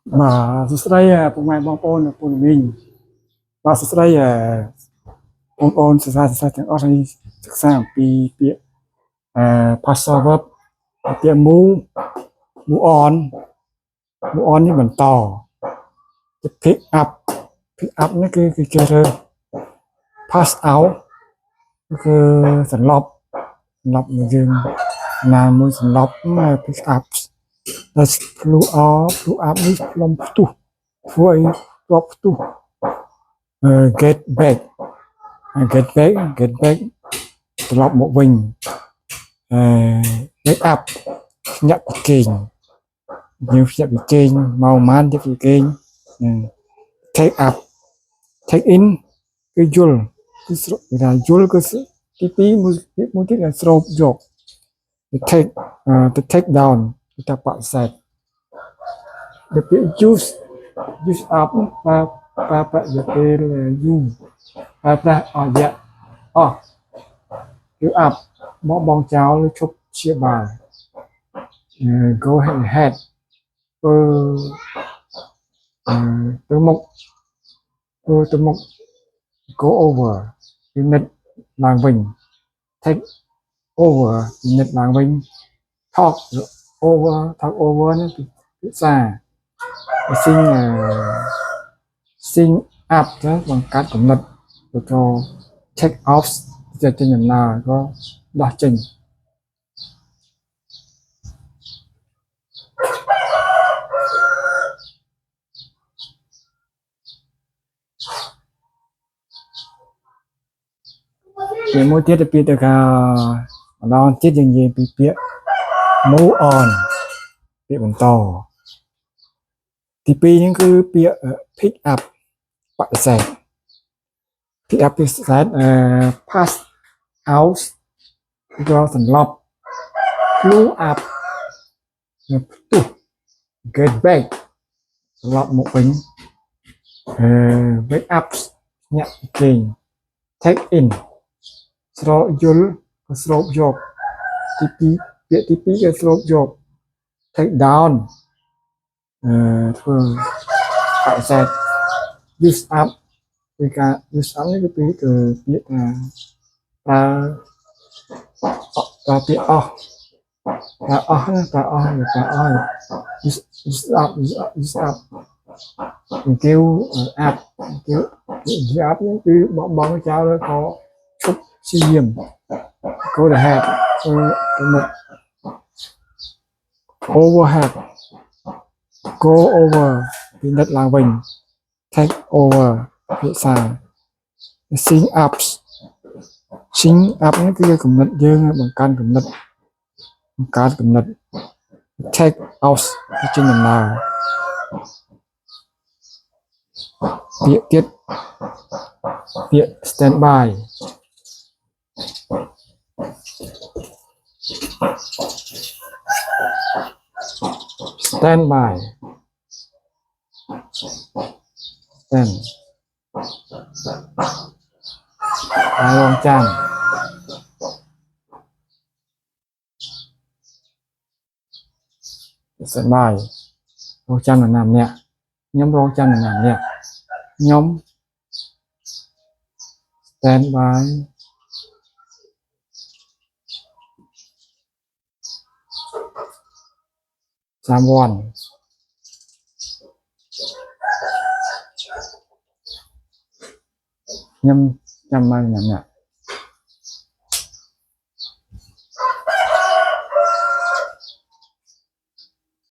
Mà Australia pun main pon pun min. Mà Australia pon sesaទាំងអស់នេះសិក្សាអំពីពាក្យpast verb ពាក្យ move on move on នេះបន្ត pick up pick up នេះគឺគេរើ pass out គឺសន្លប់មួយយើងណាមួយសន្លប់ pick up តែ flew up នេះផ្លុំផ្ទុះធ្វើឲ្យជាប់ផ្ទុះget backត្រឡប់មកវិញwake up ភ្ញាក់ពីគេងយើងភ្ញាក់ពីគេងមកម៉ានទៅពីគេង take up take in គឺយល់គឺស្រកថាយល់គឺទីពីរមួយទៀតlàស្រោបយក to take down គឺថាបដិសេធទៅពាក្យ use up ប្រើប្រាស់យកពេល use ប្រើប្រាស់អស់រយៈអស់គឺ up មកបងចោលឬឈប់ព្យាបាល go ahead ទៅមុខ go over ពិនិត្យឡើងវិញ take over ពិនិត្យឡើងវិញ talk over នេះគឺភាសា sing up ទៅបង្កើតកំណត់ទៅក៏ take off ចេញដំណើរក៏ដោះចេញពាក្យមួយទៀតពាក្យទៅថាម្ដងទៀតយើងនិយាយពីពាក្យ move on ពាក្យបន្តទីពីរហ្នឹងគឺពាក្យ pick up បដិសេធ pick up បដិសេធpass out ក៏សន្លប់ flew up ផ្ទុះ get back ត្រឡប់មកវិញwake up ញាក់ពីគេង take in ស្រោបយល់ក៏ស្រោបយកទីពីរពាក្យទីពីរគឺស្រោបយក take down ធ្វើបដិសេធ use up គឺការ use up នេះគឺពាក្យថាប្រើពាក្យអស់use up give up give up នេះគឺបងចោលក៏ឈប់ព្យាយាម go ahead ទៅមុខ overhead go over ពិនិត្យឡើងវិញ take over ភាសា sing up នេះគឺកំណត់យើងបង្កើនកំណត់ take out ចេញដំណើរពាក្យទៀតពាក្យ stand by stand រងចាំstand by រងចាំនរណាម្នាក់ខ្ញុំរងចាំនរណាម្នាក់ខ្ញុំ stand by someone ខ្ញុំចាំមកណាម្នាក់